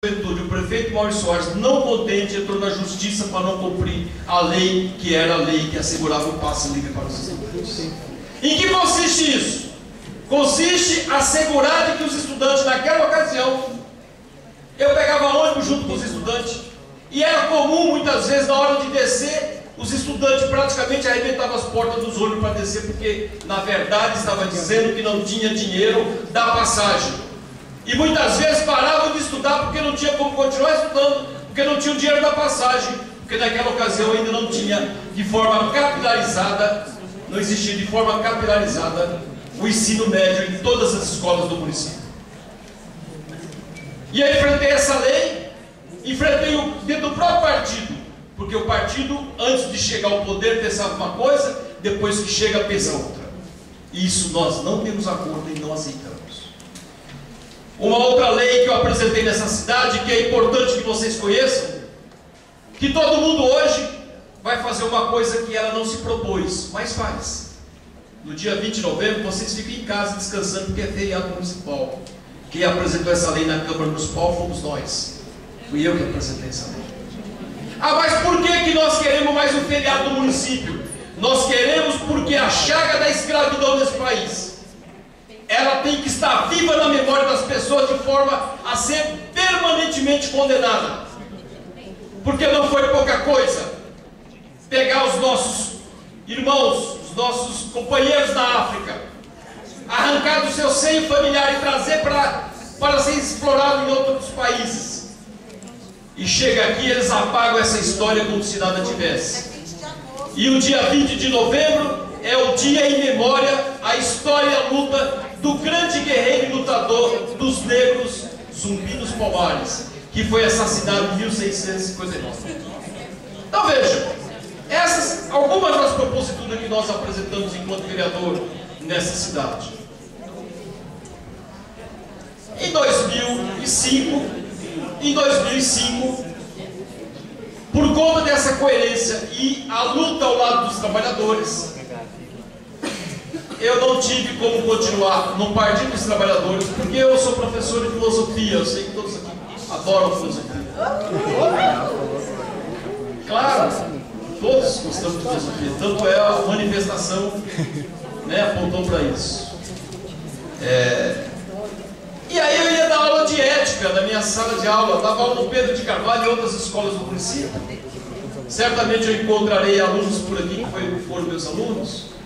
Juventude, o prefeito Maurício Soares, não contente, entrou na justiça para não cumprir a lei, que era a lei que assegurava o passe livre para os estudantes. Em que consiste isso? Consiste assegurar que os estudantes, naquela ocasião, eu pegava ônibus junto com os estudantes, e era comum, muitas vezes, na hora de descer, os estudantes praticamente arrebentavam as portas dos ônibus para descer, porque, na verdade, estava dizendo que não tinha dinheiro da passagem. E muitas vezes paravam de estudar porque não tinha como continuar estudando, porque não tinha o dinheiro da passagem, porque naquela ocasião ainda não tinha de forma capilarizada, não existia de forma capilarizada o ensino médio em todas as escolas do município. E eu enfrentei essa lei, enfrentei dentro do próprio partido, porque o partido, antes de chegar ao poder, pensava uma coisa, depois que chega, pensa outra. E isso nós não temos acordo e não aceitamos. Uma outra lei que eu apresentei nessa cidade, que é importante que vocês conheçam, que todo mundo hoje vai fazer uma coisa que ela não se propôs, mas faz. No dia 20 de novembro, vocês ficam em casa descansando, porque é feriado municipal. Quem apresentou essa lei na Câmara Municipal fomos nós. Fui eu que apresentei essa lei. Ah, mas por que nós queremos mais um feriado do município? Nós queremos porque a chaga da escravidão nesse país, ela tem que estar viva na memória das pessoas de forma a ser permanentemente condenada. Porque não foi pouca coisa pegar os nossos irmãos, os nossos companheiros da África, arrancar do seu seio familiar e trazer para ser explorado em outros países. E chega aqui, eles apagam essa história como se nada tivesse. E o dia 20 de novembro é o dia em memória, a história e a luta do grande guerreiro e lutador dos negros, Zumbi dos Palmares, que foi assassinado em 1659. Então vejam, essas algumas das proposituras que nós apresentamos enquanto vereador nessa cidade. Em 2005, por conta dessa coerência e a luta ao lado dos trabalhadores, eu não tive como continuar no Partido dos Trabalhadores, porque eu sou professor de filosofia, eu sei que todos aqui adoram filosofia. Claro, todos gostamos de filosofia, tanto é a manifestação, né, apontou para isso. E aí eu ia dar aula de ética na minha sala de aula, eu dava aula no Pedro de Carvalho e outras escolas do município. Certamente eu encontrarei alunos por aqui que foram meus alunos.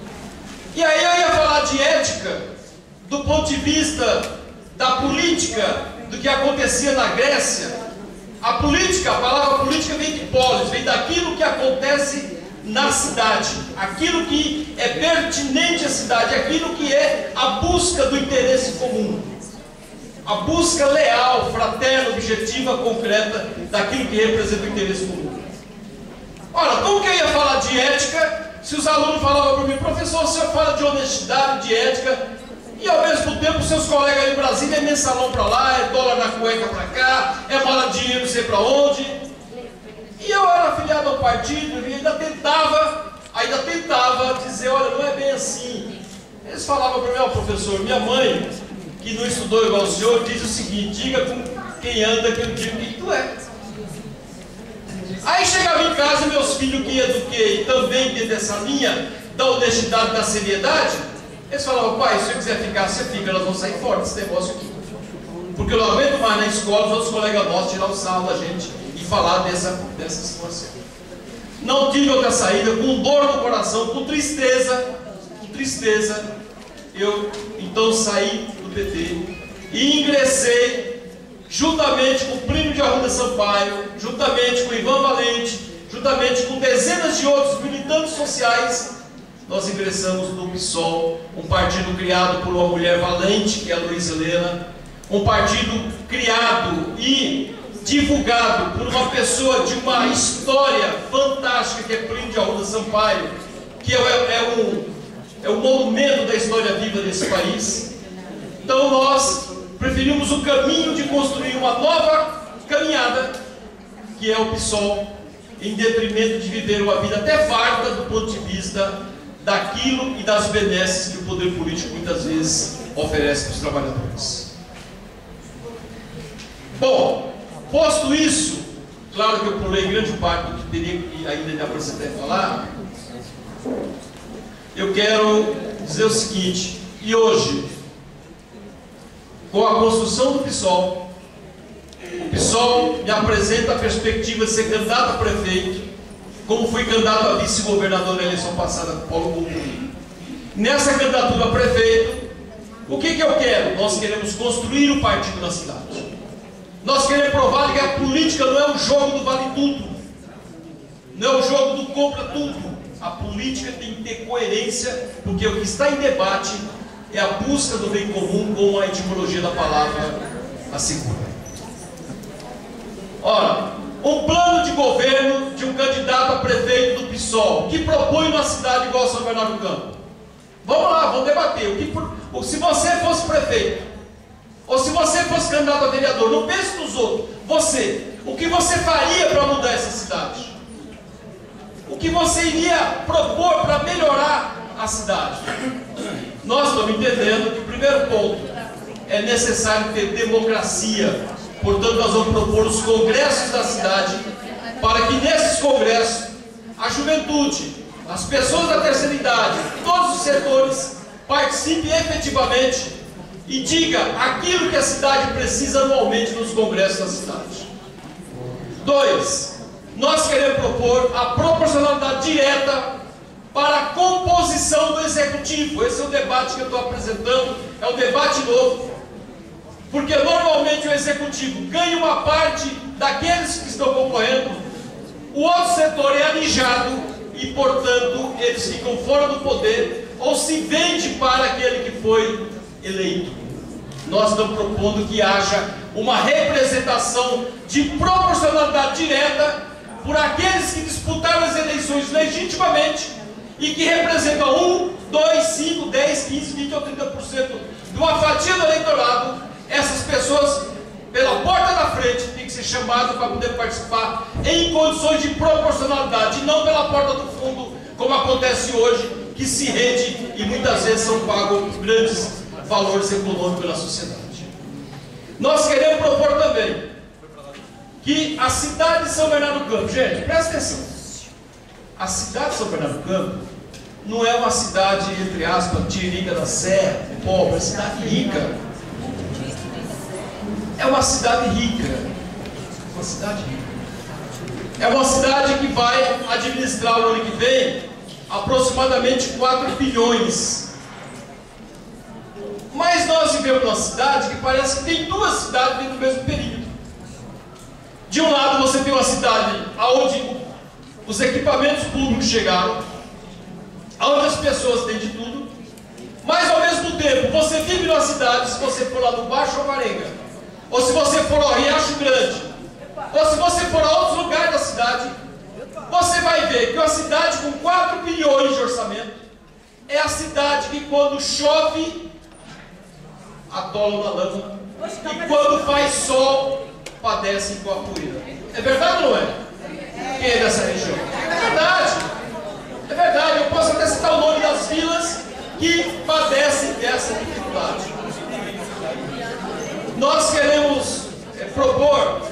E aí eu ia falar de ética do ponto de vista da política, do que acontecia na Grécia. A palavra política vem de polis, vem daquilo que acontece na cidade, aquilo que é pertinente à cidade, aquilo que é a busca do interesse comum, a busca leal, fraterna, objetiva, concreta daquilo que representa o interesse comum. Ora, como que eu ia falar de ética se os alunos falavam para mim, professor, o senhor fala de honestidade, de ética, e ao mesmo tempo seus colegas aí em Brasília é mensalão para lá, é dólar na cueca para cá, é mala de dinheiro não sei para onde. E eu era afiliado ao partido e ainda tentava dizer, olha, não é bem assim. Eles falavam para mim, ó, professor, minha mãe, que não estudou igual o senhor, diz o seguinte, diga com quem anda que eu digo quem tu é. Aí chegava em casa, meus filhos que eduquei também dentro dessa linha da honestidade e da seriedade, eles falavam, pai, se você quiser ficar, você fica, nós vamos sair fora desse negócio aqui. Porque eu não aguento mais na escola os outros colegas nossos tirar o sarro da gente e falar dessa situação. Não tive outra saída, com dor no coração, com tristeza, eu então saí do PT e ingressei juntamente com o Plínio de Arruda Sampaio, juntamente com o Ivan Valente, juntamente com dezenas de outros militantes sociais, nós ingressamos no PSOL, um partido criado por uma mulher valente, que é a Luísa Helena, um partido criado e divulgado por uma pessoa de uma história fantástica, que é Plínio de Arruda Sampaio, que é um monumento da história viva desse país. Então nós preferimos o caminho de construir uma nova caminhada, que é o PSOL, em detrimento de viver uma vida até farta do ponto de vista daquilo e das benesses que o poder político muitas vezes oferece para os trabalhadores. Bom, Posto isso, claro que eu pulei grande parte do que teria que ainda me apresentar e falar, eu quero dizer o seguinte: e hoje, com a construção do PSOL, o PSOL me apresenta a perspectiva de ser candidato a prefeito, como fui candidato a vice-governador na eleição passada com Paulo Guggenheim. Nessa candidatura a prefeito, o que eu quero? Nós queremos construir o partido na cidade. Nós queremos provar que a política não é um jogo do vale tudo, não é um jogo do compra tudo. A política tem que ter coerência, porque o que está em debate é a busca do bem comum, como a etimologia da palavra assegura. Ora, um plano de governo de um candidato a prefeito do PSOL, que propõe uma cidade igual a São Bernardo do Campo. Vamos lá, vamos debater. Se você fosse prefeito, ou se você fosse candidato a vereador, não pense nos outros. O que você faria para mudar essa cidade? O que você iria propor para melhorar a cidade? Nós estamos entendendo que o primeiro ponto é necessário ter democracia. Portanto, nós vamos propor os congressos da cidade, para que nesses congressos a juventude, as pessoas da terceira idade, todos os setores participem efetivamente e diga aquilo que a cidade precisa anualmente nos congressos da cidade. 2. Nós queremos propor a proporcionalidade direta para a composição do executivo. Esse é o debate que eu estou apresentando, é um debate novo, porque normalmente o executivo ganha uma parte daqueles que estão concorrendo, o outro setor é alijado e, portanto, eles ficam fora do poder ou se vende para aquele que foi eleito. Nós estamos propondo que haja uma representação de proporcionalidade direta por aqueles que disputaram as eleições legitimamente e que representam 1, 2, 5, 10, 15, 20 ou 30% de uma fatia do eleitorado. Essas pessoas, pela porta da frente, têm que ser chamadas para poder participar em condições de proporcionalidade, e não pela porta do fundo, como acontece hoje, que se rende e muitas vezes são pagos grandes valores econômicos na sociedade. Nós queremos propor também que a cidade de São Bernardo do Campo, gente, presta atenção, a cidade de São Bernardo do Campo não é uma cidade, entre aspas, tiririca da serra, pobre, é uma cidade rica. É uma cidade rica. Uma cidade rica. É uma cidade que vai administrar no ano que vem aproximadamente 4 bilhões. Mas nós vivemos numa cidade que parece que tem duas cidades dentro do mesmo período. De um lado você tem uma cidade onde os equipamentos públicos chegaram, onde as pessoas têm de tudo, mas ao mesmo tempo você vive numa cidade, se você for lá do Baixo Alvarenga, ou se você for ao Riacho Grande, ou se você for a outros lugares da cidade, você vai ver que uma cidade com 4 bilhões de orçamento é a cidade que quando chove atola na lama e quando faz sol padecem com a poeira. É verdade ou não é? Quem é dessa região? É verdade. É verdade. Eu posso até citar o nome das vilas que padecem dessa dificuldade. Nós queremos propor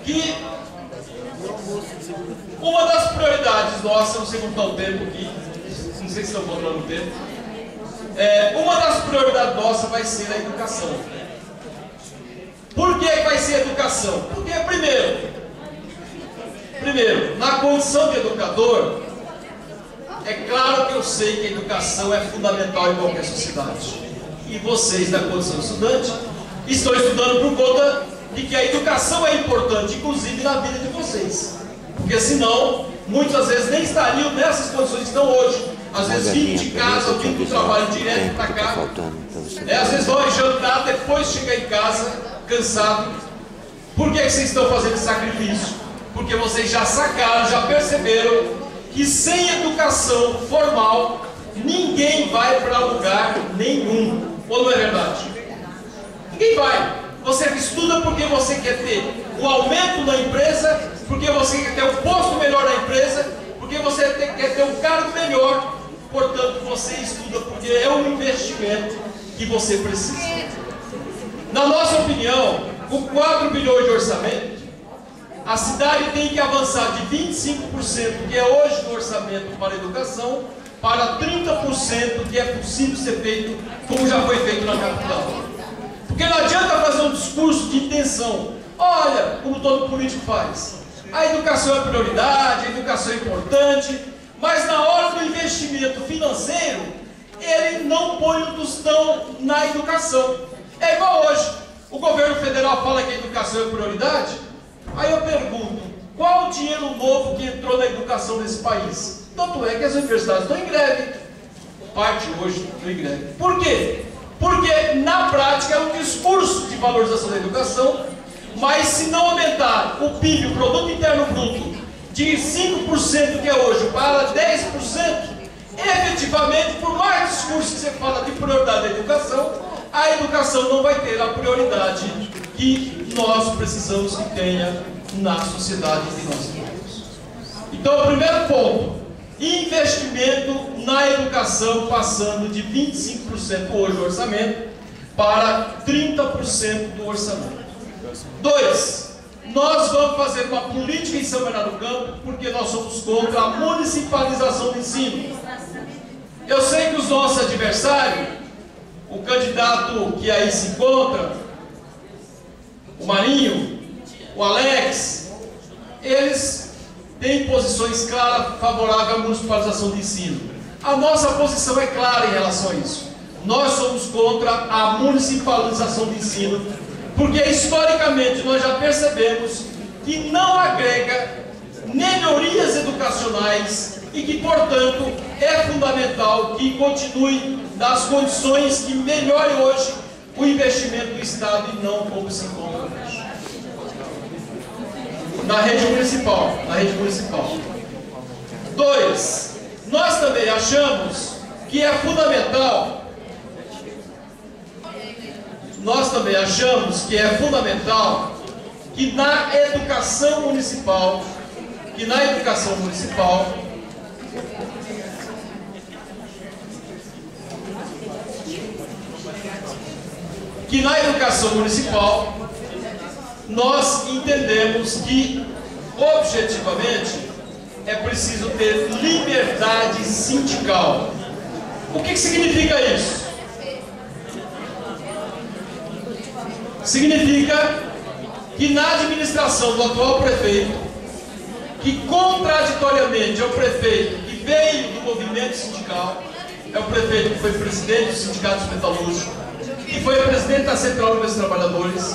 que uma das prioridades nossas, não sei como está o tempo aqui, não sei se estão controlando o tempo, uma das prioridades nossas vai ser a educação. Por que vai ser a educação? Porque, primeiro, na condição de educador, é claro que eu sei que a educação é fundamental em qualquer sociedade. E vocês, na condição de estudante, estão estudando por conta de que a educação é importante, inclusive na vida de vocês. Porque senão, muitas vezes nem estariam nessas condições que estão hoje. Às vezes vindo de casa, ou vindo do trabalho direto para cá. Às vezes vão jantar, depois chegam em casa, cansado. Por que vocês estão fazendo esse sacrifício? Porque vocês já sacaram, já perceberam que sem educação formal, ninguém vai para lugar nenhum. Ou não é verdade? Ninguém vai. Você estuda porque você quer ter um aumento na empresa, porque você quer ter um posto melhor na empresa, porque você quer ter um cargo melhor. Portanto, você estuda porque é um investimento que você precisa. Na nossa opinião, com 4 bilhões de orçamento, a cidade tem que avançar de 25%, que é hoje do orçamento para a educação, para 30% que é possível ser feito, como já foi feito na capital. Porque não adianta fazer um discurso de intenção. Olha, como todo político faz. A educação é prioridade, a educação é importante, mas na hora do investimento financeiro, ele não põe o tostão na educação. É igual hoje. O governo federal fala que a educação é prioridade. Aí eu pergunto, qual o dinheiro novo que entrou na educação nesse país? Tanto é que as universidades estão em greve. Parte hoje estão em greve. Por quê? Porque na prática é um discurso de valorização da educação, mas se não aumentar o PIB, o Produto Interno Bruto, de 5% que é hoje para 10%, efetivamente, por mais discurso que você fala de prioridade da educação, a educação não vai ter a prioridade que nós precisamos que tenha na sociedade que nós temos. Então, o primeiro ponto, investimento na educação passando de 25% hoje do orçamento para 30% do orçamento. 2, nós vamos fazer uma política em São Bernardo do Campo porque nós somos contra a municipalização do ensino. Eu sei que os nossos adversários, o candidato que aí se encontra, o Marinho, o Alex, eles têm posições claras favoráveis à municipalização do ensino. A nossa posição é clara em relação a isso. Nós somos contra a municipalização do ensino, porque historicamente nós já percebemos que não agrega melhorias educacionais e que, portanto, é fundamental que continue nas condições que melhore hoje o investimento do Estado e não como se encontra hoje. Na rede municipal. 2, nós também achamos que é fundamental que na educação municipal, nós entendemos que, objetivamente, é preciso ter liberdade sindical. O que significa isso? Significa que na administração do atual prefeito, que contraditoriamente é o prefeito que veio do movimento sindical, é o prefeito que foi presidente dos sindicatos metalúrgicos, que foi presidente da Central dos Trabalhadores,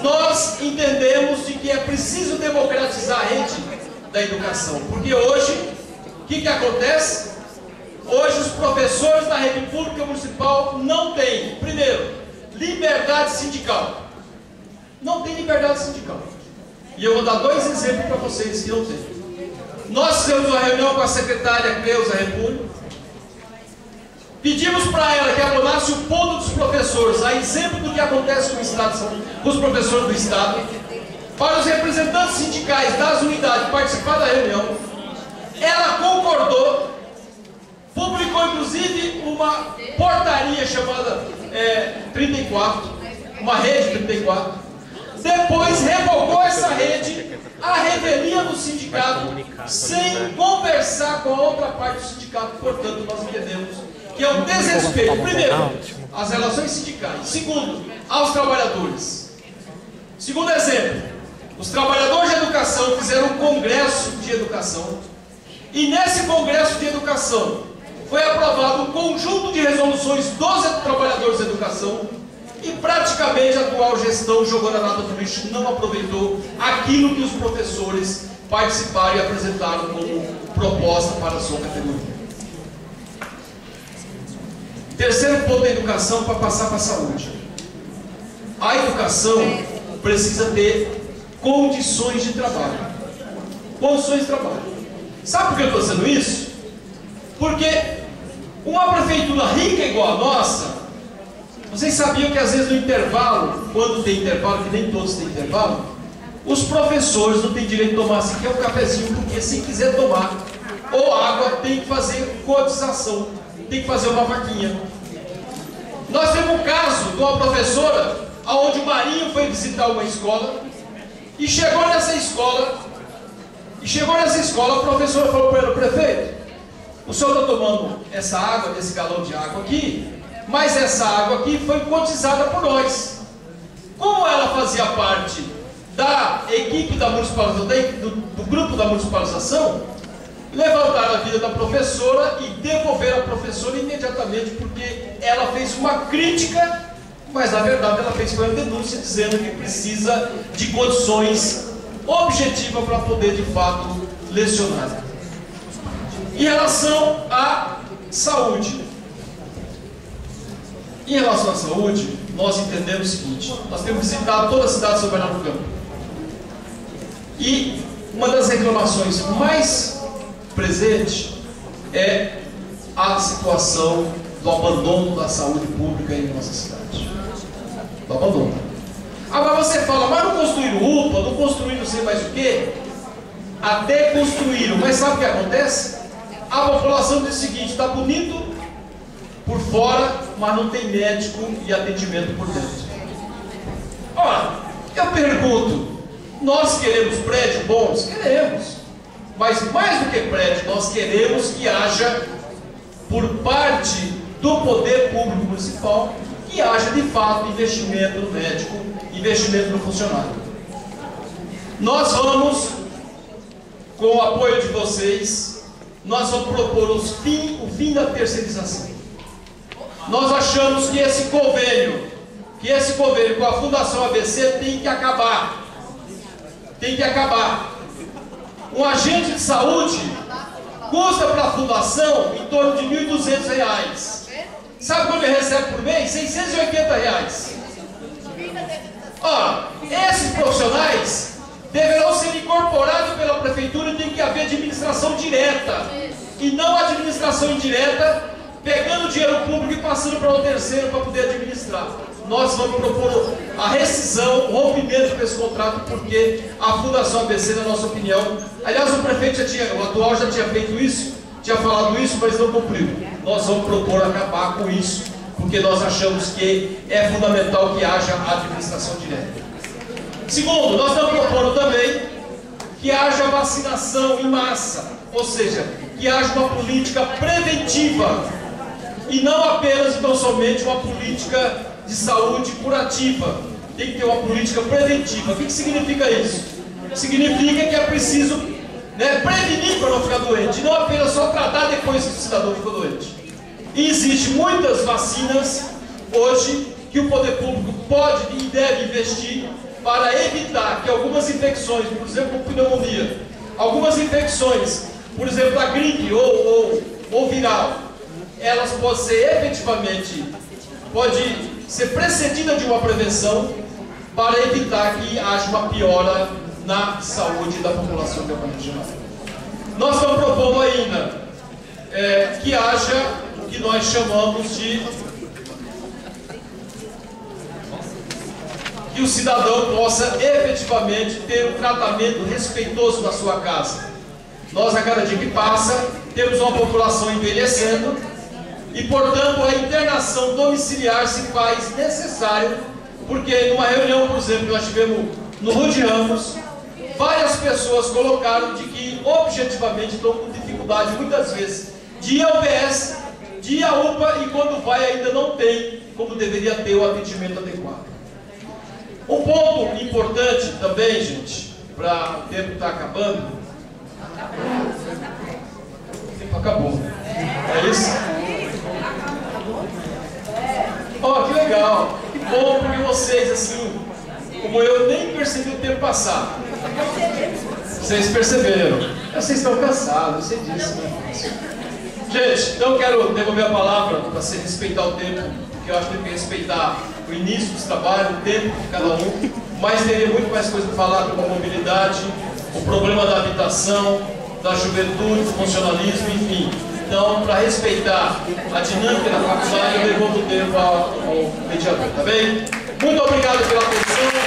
nós entendemos de que é preciso democratizar a rede da educação. Porque hoje, o que acontece? Hoje os professores da rede pública municipal não têm, primeiro, liberdade sindical. Não tem liberdade sindical. E eu vou dar 2 exemplos para vocês que não tem. Nós fizemos uma reunião com a secretária Cleusa Repúlio. Pedimos para ela que abonasse o ponto dos professores, a exemplo do que acontece com o Estado, com os professores do Estado, para os representantes sindicais das unidades participar da reunião. Ela concordou, publicou inclusive uma portaria chamada 34, uma rede 34. Depois revogou essa rede à revelia do sindicato, sem conversar com a outra parte do sindicato. Portanto, nós entendemos que é um desrespeito, primeiro, às relações sindicais, segundo, aos trabalhadores. Segundo exemplo, os trabalhadores de educação fizeram um congresso de educação, e nesse congresso de educação foi aprovado um conjunto de resoluções dos trabalhadores de educação, e praticamente a atual gestão jogou na lata do lixo, não aproveitou aquilo que os professores participaram e apresentaram como proposta para a sua categoria. Terceiro ponto da educação, para passar para a saúde. A educação precisa ter condições de trabalho. Condições de trabalho. Sabe por que eu estou dizendo isso? Porque uma prefeitura rica igual a nossa, vocês sabiam que às vezes no intervalo, quando tem intervalo, que nem todos têm intervalo, os professores não têm direito de tomar sequer um cafezinho, porque se quiser tomar ou água, tem que fazer cotização. Tem que fazer uma vaquinha. Nós temos um caso de uma professora onde o Marinho foi visitar uma escola, e chegou nessa escola, a professora falou para ele: prefeito, o senhor está tomando essa água, desse galão de água aqui, mas essa água aqui foi cotizada por nós. Como ela fazia parte da equipe da municipalização, do grupo da municipalização, levantaram a vida da professora e devolveram a professora imediatamente, porque ela fez uma crítica, mas na verdade ela fez uma denúncia dizendo que precisa de condições objetivas para poder de fato lecionar. Em relação à saúde, nós entendemos o seguinte: nós temos visitado toda a cidade de São Bernardo do Campo, e uma das reclamações mais presentes é a situação do abandono da saúde pública em nossa cidade. Do abandono. Agora você fala: mas não construíram UPA, não construíram não sei mais o quê? Até construíram, mas sabe o que acontece? A população diz o seguinte: está bonito por fora, mas não tem médico e atendimento por dentro. Ora, eu pergunto: nós queremos prédios bons? Queremos. Mas mais do que prédio, nós queremos que haja, por parte do poder público municipal, que haja de fato investimento no médico, investimento no funcionário. Nós vamos, com o apoio de vocês, nós vamos propor o fim da terceirização. Nós achamos que esse convênio com a Fundação ABC tem que acabar. Tem que acabar. Um agente de saúde custa para a fundação em torno de R$ 1.200. Sabe quanto ele recebe por mês? R$ 680. Ora, esses profissionais deverão ser incorporados pela prefeitura e tem que haver administração direta e não administração indireta, pegando dinheiro público e passando para um terceiro para poder administrar. Nós vamos propor a rescisão, o rompimento desse contrato, porque a Fundação ABC, na nossa opinião, aliás, o prefeito o atual já tinha feito isso, tinha falado isso, mas não cumpriu. Nós vamos propor acabar com isso, porque nós achamos que é fundamental que haja administração direta. Segundo, nós estamos propondo também que haja vacinação em massa, ou seja, que haja uma política preventiva e não apenas, então, somente uma política de saúde curativa. Tem que ter uma política preventiva. O que significa isso? Significa que é preciso, prevenir para não ficar doente, não apenas só tratar depois que o cidadão ficou doente. E existem muitas vacinas hoje que o poder público pode e deve investir para evitar que algumas infecções, por exemplo, pneumonia, algumas infecções, por exemplo, da gripe ou viral, elas podem ser efetivamente, pode ser precedida de uma prevenção para evitar que haja uma piora na saúde da população de maneira geral. Nós estamos propondo ainda que haja o que nós chamamos de que o cidadão possa efetivamente ter um tratamento respeitoso na sua casa. Nós, a cada dia que passa, temos uma população envelhecendo e, portanto, a internação domiciliar se faz necessário, porque numa reunião, por exemplo, que nós tivemos no Rude Ramos, várias pessoas colocaram de que, objetivamente, estão com dificuldade, muitas vezes, de ir ao PS, de ir à UPA, e quando vai ainda não tem, como deveria ter, o atendimento adequado. Um ponto importante também, gente, para o tempo estar acabando. O tempo acabou. É isso? Ó, que legal. Que bom, porque vocês, assim, como eu, nem percebi o tempo passar. Vocês perceberam. Vocês estão cansados, eu sei disso, né? Gente, então eu quero devolver a palavra para se respeitar o tempo, porque eu acho que tem que respeitar o início dos trabalhos, o tempo de cada um, mas teria muito mais coisa para falar como a mobilidade, o problema da habitação, da juventude, do funcionalismo, enfim. Então, para respeitar a dinâmica da faculdade, eu devolvo o tempo ao mediador, tá bem? Muito obrigado pela atenção.